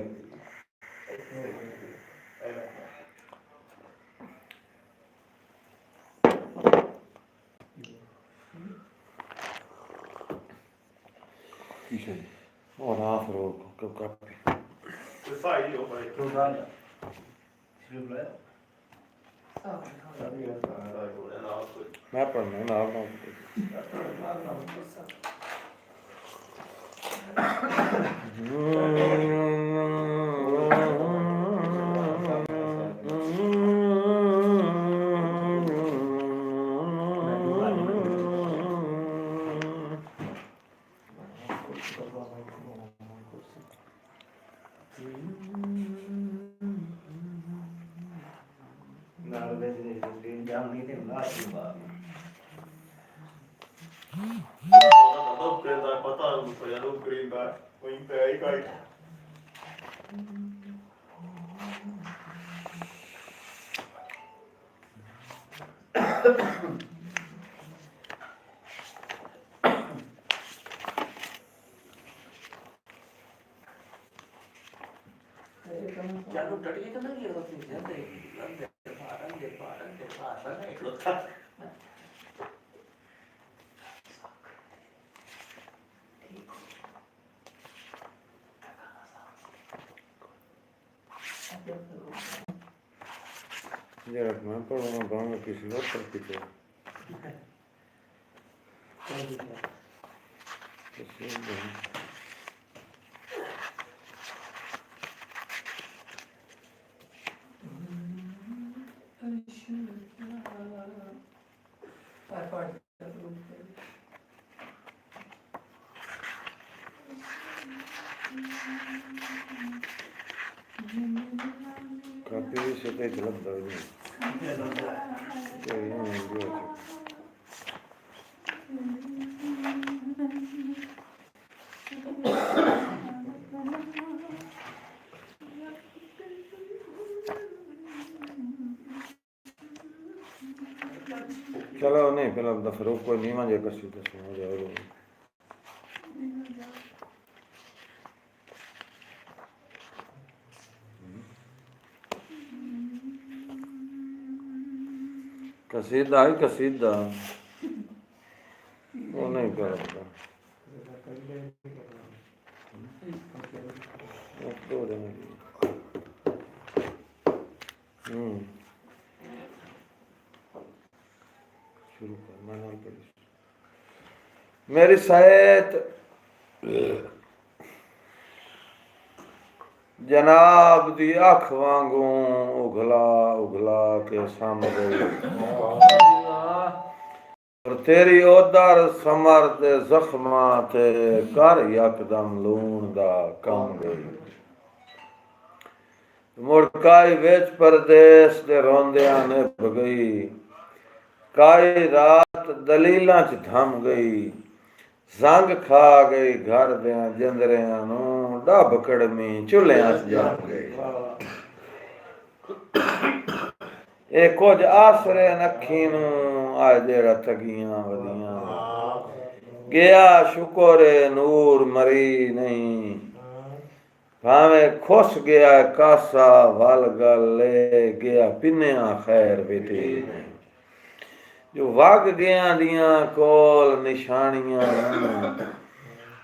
और हाँ फरोग कब कब मैं पढ़ना ना पता है यार ग्रीन का वहीं पे आई का ચાલુ ટટી તો નથી હોતી જલ્દી અંદે પાર એટલો થા जरा मैं पढ़ूंगा गाँव में किसी और पर पीछे काफी से तो चलत दर्द चलो नहीं पहला दफा रोक कोई नहीं मजे कर सीधा समझ आ रहा है कसीदा ही कसीदा वो नहीं करता शुरू कर मैंने मेरी शायद जनाब दी अख वांगू उगला उगला के सामने और तेरी ओदर समर दे जख्मा ते कर यकदम लूण दा कम गई मुड़काई वेच परदेस दे रोंदियां ने भगई काई रात दलीलां च थम गई जंग खा गई घर दियां जिंदरियां नू डब कड़मी चुल्हियां च जम गई ए कुछ आसरे नखी नू आ जेड़ा तगियां वदियां गया शुक्र नूर मरी नहीं भावे खुश गया कासा वल गल ले गया पिन्निया खैर बेटी नहीं जो वग गया दियां कोल निशानियां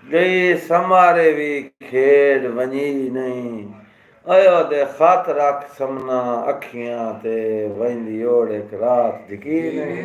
गई समारे भी खेड वनी नहीं आयो दे खत रख समना अखियां ते वंदी ओड़ एक रात दिखी नहीं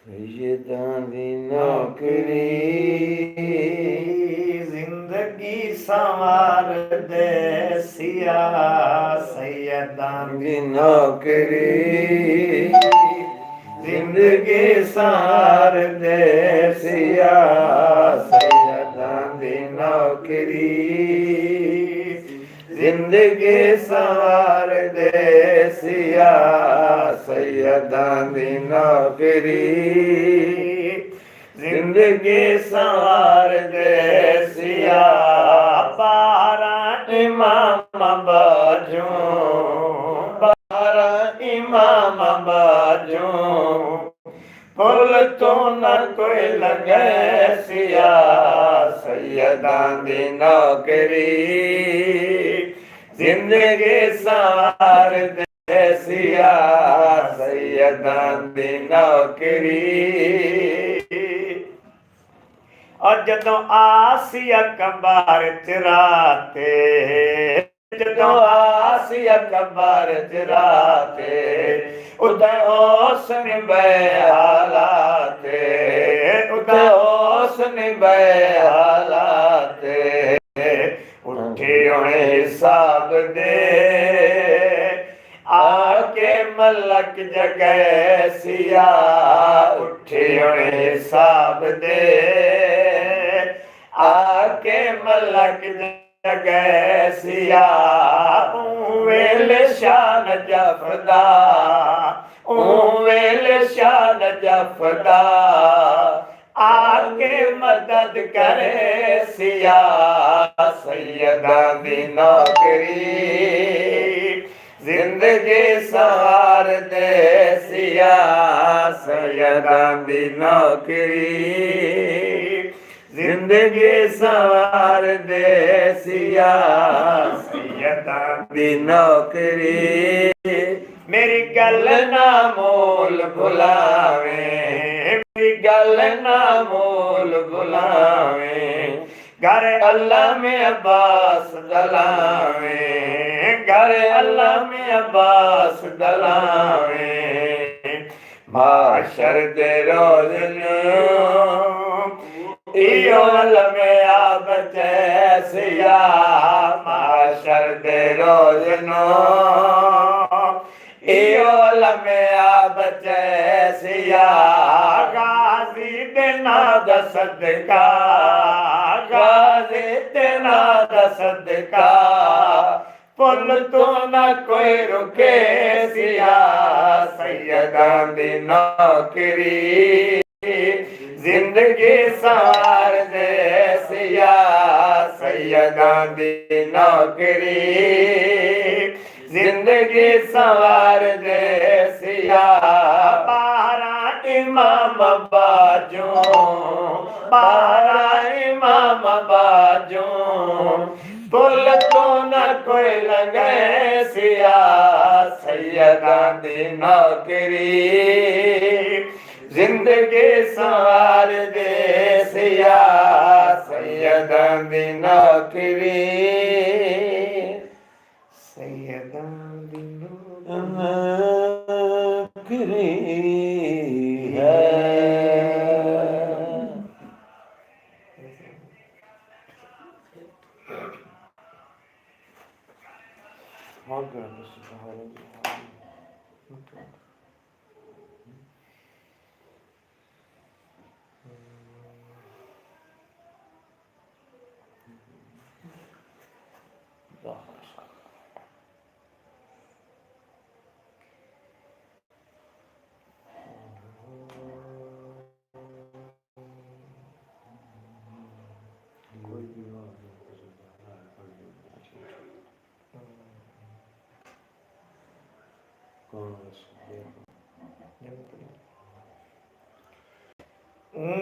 सैयदानी नौकरी जिंदगी संवार दे सिया सैयदानी नौकरी जिंदगी संवार दे सिया सैयदानी नौकरी जिंदगी संवार दे सिया सैयदानी नौकरी जिंदगी संवार दे सिया बारा इमाम बाजू बारा इमाम बाजू फुल तो न कोई लगे सिया सैयदानी नौकरी जिंदगी संवार दे सिया सैयदानी नौकरी और जदों आसिया कबार चराते जदों आसिया कबार चराते उदय ओसन हालाते उदय ओसन हालाते उठे उन्हें साब दे आके मलक जगह सिया उठे साब दे आके मलक जगह सिया वेल शान जफदा वेल शान जफदा आके मदद करे सिया सैयदा दी नौकरी जिंदगी सवार दे सिया सैयदा दी नौकरी जिंदगी सवार दे सिया सैयदा दी नौकरी मेरी गल ना मोल भुलावे मेरी गल ना मोल भुलावे घर अल्लाह में अब्बास दलावे घर अल्लाह में अब्बास दलावे माशर दे रोज इयो में आ बचे सिया माशर दे रोज इयो में आ बचे सिया गाजी देना दा सदका गाजी देना दा सदका पुल तो ना कोई रुके सिया सैयदा दी नौकरी जिंदगी सवार दे सिया सैयदा दी नौकरी जिंदगी सवार दे सिया 12 इमाम बाजू 12 इमाम बाजू पुल तो न कोई लगे सिया सैयदा दी नौकरी जिंदगी सवार दे सिया सैयदा दी नौकरी सैयदा दी नौकरी है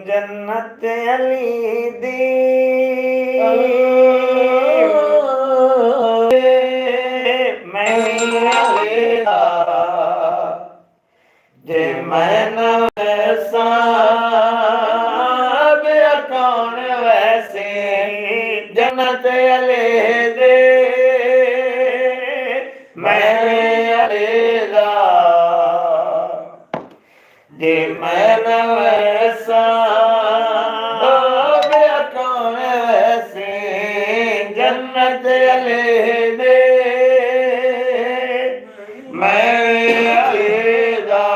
जन्नत अली दी मैं जे मैं वैसा कौन वैसे जन्नत अली दे मैं अलीदा जे मैं वैसा कौन वैसे जन्नत अली दे मैं अलीदा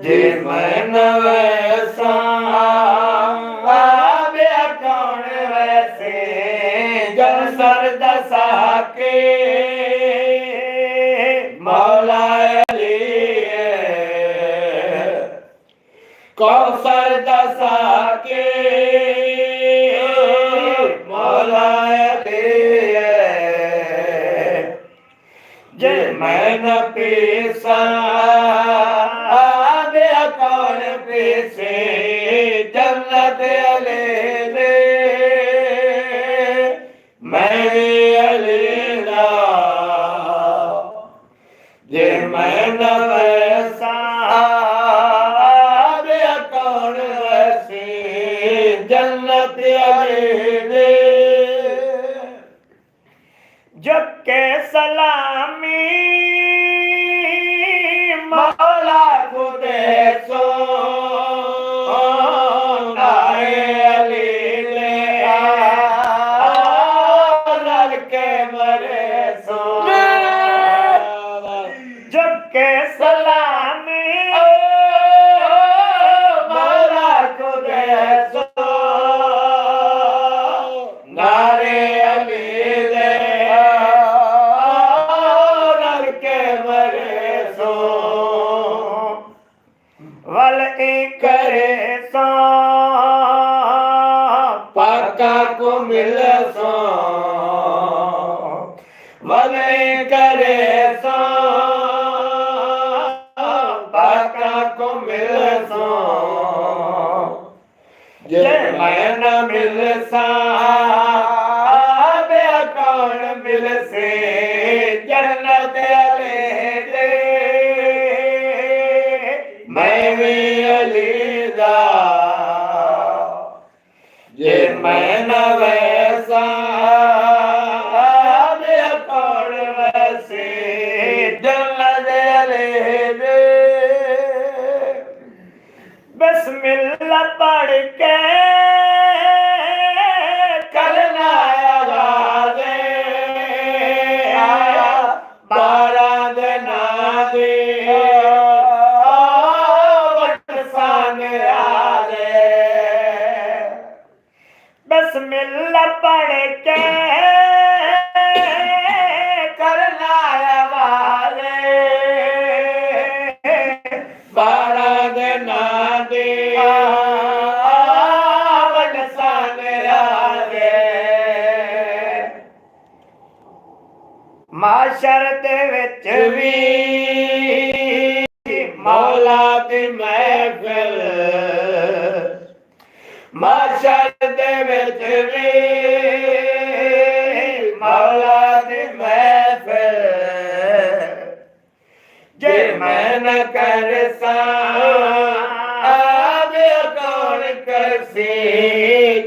जे मैं वैसा कौन वैसे जन सर दसा के मौला कौसर दसा के मौला जे मैं न पीसा कौन पीसे जन्नत अली दे मैं अलीदा जे मैं न वैसा जन्नत अली दे जब के सलामी मौला को दे सो नाए अली ले लड़के मरे सो झुके सलामी मौला को दे सो नारे अली दे लड़के मरे सो वल करे सो पाका को मिल सो मने करे सो पाका को मिल सो जे मैं न मिल सा बे कौन मिल से जन्नत ले दे मैं भी अली दा जे मैं न वैसा बे कौन वैसे जन्नत ले दे बिस्मिल्लाह पढ़ के करना आवाज़े बारह दिना दे सान आरे बिस्मिल्लाह पढ़ के करना आवाज़े बारह दिना दे सान आरे माशर दे विच भी मौला दी महफिल माशर दे विच भी मौला दी महफिल जे मैं न कर सा आवे कौन करसी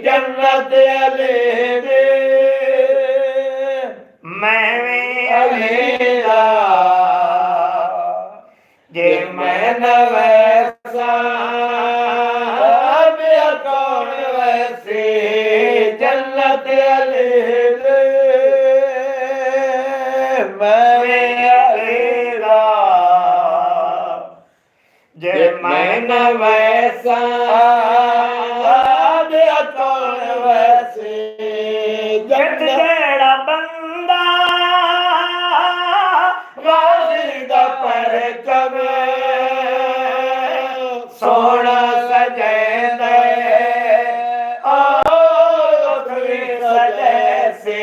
जन्नत अले दे मैं भी अलीला जे मैं न वैसा बे कौन वैसे जन्नत अली दे मैं भी अलीला जे मैं न वैसा बे कौन वैसे जित जेड़ा बंदा गाजी दा परचम सोना सजैंदे उठवी सजैसे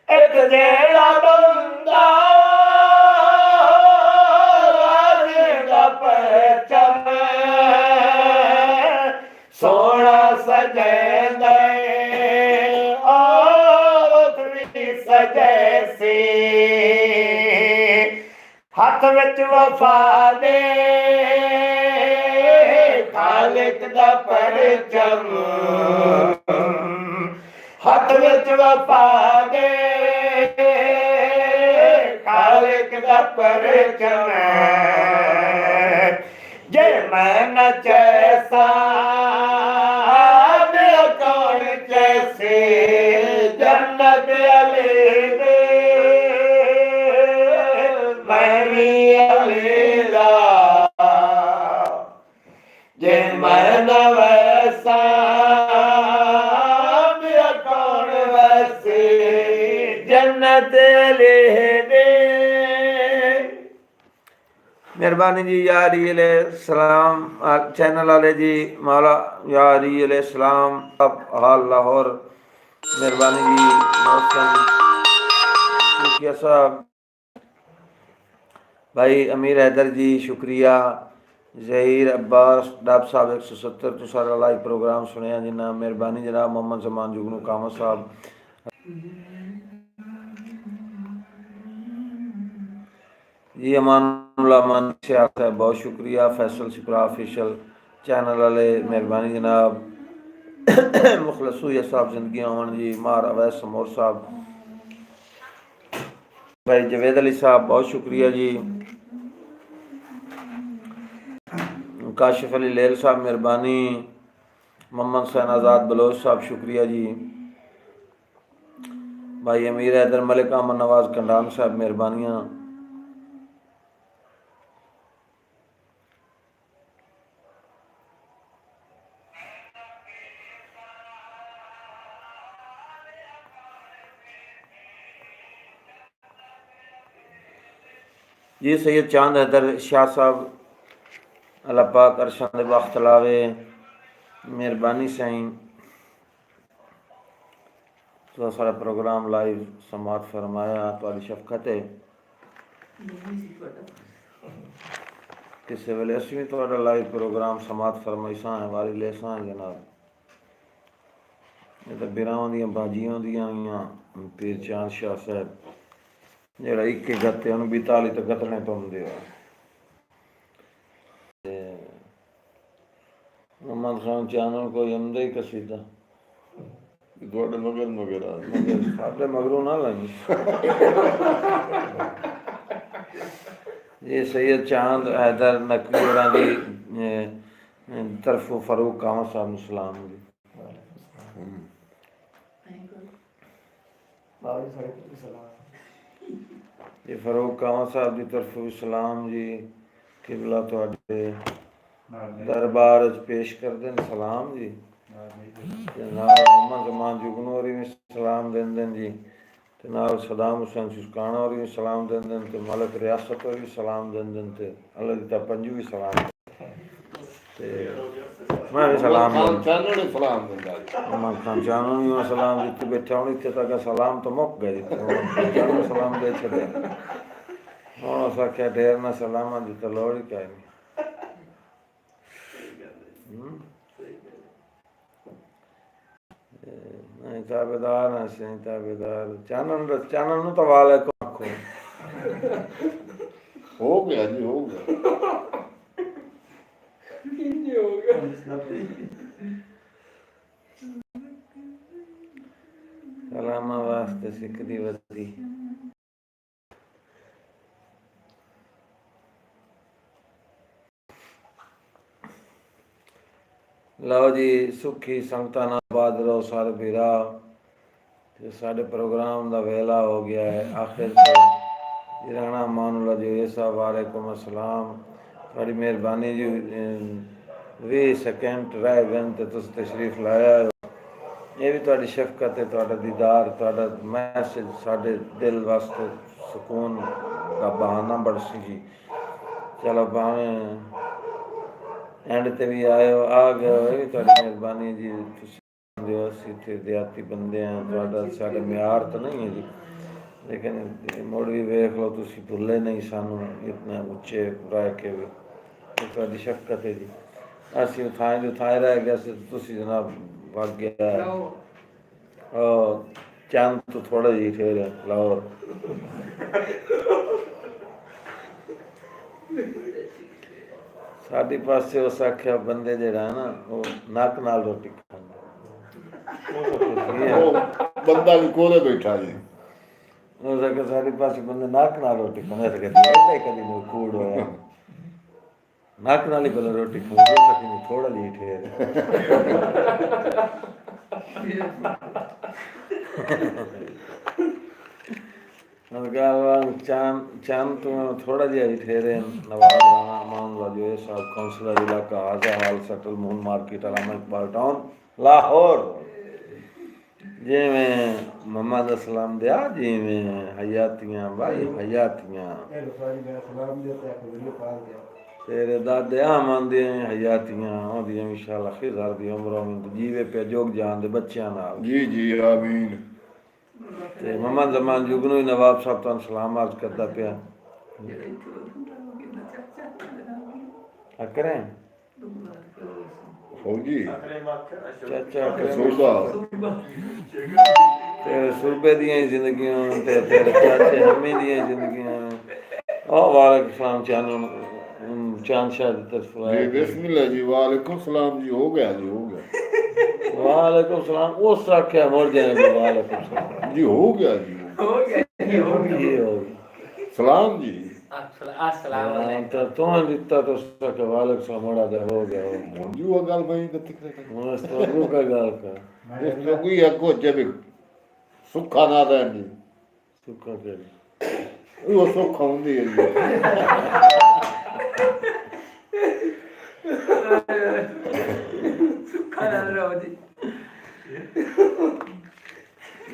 एक जेड़ा बंदा गाजी दा परचम सोना सजैंदे सजैसी हाथ विच वफा दे खालिक दा परचम हाथ विच वफा दे खालिक दा परचम जे मैं न जैसा बे कौन जैसे जन्नत अली दे मैं भी अलीला जे मैं न वैसा बे कौन वैसे जन्नत अली दे मेहरबानी जी यार सलाम चैनल वाले जी मौला यार सलाम अब हाल लाहौर मेहरबानी जी मौसम शुक्रिया साहब भाई अमीर हैदर जी शुक्रिया जहीर अब्बास डाब साहब 170 तो सारा लाइव प्रोग्राम सुने जिन्ना मेहरबानी जनाब मोहम्मद जमान जुगनू कामा साहब जी अमानुल्लाह मन से आता है बहुत शुक्रिया फैसल सिपरा ऑफिशियल चैनल वाले मेहरबानी जनाब मुखलसूया साहब जिंदगी अमन जी मार अवैस समोर साहब भाई जवेद अली साहब बहुत शुक्रिया जी काशिफ अली लेल साहब मेहरबानी मोहम्मद सैन आज़ाद बलोच साहब शुक्रिया जी भाई अमीर हैदर मलिक अहमद नवाज कंडान साहब मेहरबानियाँ। जी सैयद चांद हैदर शाह साहब अल्लाह पाक अरशां दे वक्त लावे, मेहरबानी साईं। तो सारा प्रोग्राम लाइव समात फरमाया तुहाडी शफकत है। किसी वेले असीं भी तुहाडा लाइव प्रोग्राम समात फरमाईसां है वारी लेसां जनाब। ये तो बिरावां दियां बाजियां दियां आईयां पीर चांद शाह साहब जेड़ा 21 गत्ते उन्हें 42 तो गतने तो होंदे आ। मोहम्मद खान चानन कोई हमदे ही कसीदा ਤੁਹਾਡੇ ਮਗਰ ਮਗਰ ਆ मगर साडे मगरों ना लाई। ये सैयद चांद हैदर नकवी होरां दी तरफों फरूक कामा साहब नूं सलाम जी। ये फरूक कामा साहब की तरफों भी सलाम जी। किबला तुहाडे दरबार च पेश करदे ने सलाम जी। मोहम्मद जमान जुगनू होरी भी सलाम देंदे जी। ते नाल सदाम हुसैन सुस्काना होरी भी सलाम देंदे ते मलिक रियासत होरी भी सलाम देंदे ते अल्लाह दी पंजू भी सलाम ते मैं भी सलाम ਚਾਨਣ ਨੂੰ ਸਲਾਮ ਦਿੰਦਾ ਜੀ मोहम्मद खान चानू भी मैं सलाम दिते बैठा हूं इत्थे तक सलाम तो मुक गए चानू सलाम दे छड़े हुण अस आख्या ढेर ना सलामा दी तो लोड़ ही काई नहीं। नहीं ताबेदार हैं सही ताबेदार चानन नु तो वाले को आखो ਹੋ ਗਿਆ ਜੀ ਹੋ ਗਿਆ सलामा वास्ते सिख दी वदी लो जी सुखी संगतां नाल आबाद रहो सारे भीरा। ते साडे प्रोग्राम दा वेला हो गया है आखिर से राणा मानुल्ला जी साहब वालेकुम अस्सलाम। थोड़ी मेहरबानी जी 20 सेकंड रह गए तो तुस तशरीफ लाया ये भी तुहाडी शफकत है तुहाडा दीदार तुहाडा मैसेज साडे दिल वास्ते सुकून का बहाना बरसी जी। चलो भावें एंड ते भी आयो आ गए ये भी तुहाडी मेहरबानी जी। तुसीं असीं इत्थे देहाती बंदे हैं तुहाडा साडे म्यार तो नहीं है जी लेकिन मुड़ भी वेख लो तुसीं भुल्ले नहीं सानू इतने उच्चे रह के भी तुहाडी शफकत है जी। असीं उठाए रह गए सी तुसीं जनाब वग गया चंद तो थोड़ा जी ठहरे लाहौर साडी पासे उस आख्या बंदे जेड़ा है ना वो नक नाल रोटी खांदे ਉਹ ਬੰਦਾ ਵੀ ਕੋਲੇ ਬੈਠਾ ਜੀ उस आख्या साडी पासे बंदे नक नाल रोटी खांदे ते कदी नो कूड़ होया नक नाल ही भला रोटी खांदे सकी थोड़ा जी ठहरे चांद तो थोड़ा जिहा ही ठहरे नवाब राणा अमान वाली साहब काउंसलर इलाका आजा हाल subtle moon market Allama Iqbal town Lahore जिमें मोहम्मद असलम दिया जिमें हयातियाँ भाई हयातियाँ तेरे दादे आमन दी हयातियाँ ओदियां इंशाअल्लाह खिज़र दी उम्रों में जीवे पे जोग जान दे बच्चियां नाल ਜੀ ਜੀ ਆਮੀਨ ते मोहम्मद जमान जुगनू नवाब साहब तुहानू सलाम अर्ज करदा पिया अकरें ਫੌਜੀ चाचा ਸੋਭਾ तेरे सूबे दियां ही जिंदगियां ते तेरे चाचे हमें दियां ही जिंदगियां ओ वालेकुम सलाम चांद शाह दी तरफ जी आए बिस्मिल्लाह जी वालेकुम सलाम जी हो गया जी हो गया वालेकुम सलाम उस आख्या मोड़ जाए वालेकुम सलाम जी हो गया जी हो गया ये हो गया सलाम जी तो तू दिता तो उसका वालेकुम सलाम मोड़ा दे हो गया जी वो गल मैं कत्ती करे मस्त का गाल का इस जो कोई अगो जब ਸੁੱਖਾ ਨਾ ਦੇਣੀ ਸੁੱਕਾ ਕਿਹੜੀ ਉਹ ਸੁੱਖਾ ਹੁੰਦੀ ਹੈ ਜੀ ਸੁੱਖਾ ਨਾ ਰਹੋ ਜੀ।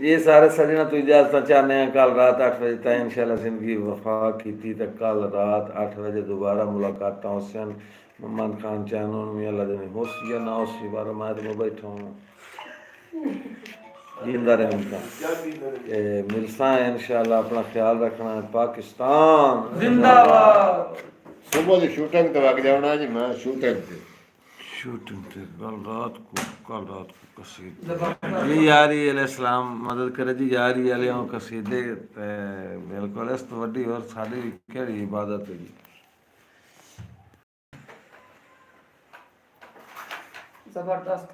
ये सारे सजना तो इजाजत चाहते हैं कल रात 8 बजे तक इंशाल्लाह जिंदगी वफा की थी तो कल रात 8 बजे दोबारा मुलाकात हुसैन मोहम्मद खान चैनल में अल्लाह दिन होसी या ना होसी बार मैं तो बैठा हूँ जिंदा रहे उनका मिलसा है इंशाल्लाह अपना ख्याल रखना है पाकिस्तान जिंदाबाद। ਸੁਬਹ ਦੀ ਸ਼ੂਟਿੰਗ ਤੇ ਵਗ ਜਾਣਾ ਜੀ ਮੈਂ ਸ਼ੂਟਿੰਗ ਤੇ शूटिंग थे कल रात को कसीदे जी यारी अलैहिस्सलाम मदद करे जी यारी वाले कसीदे ते बिल्कुल इस तो वड्डी और साडी केड़ी इबादत है जी जबरदस्त।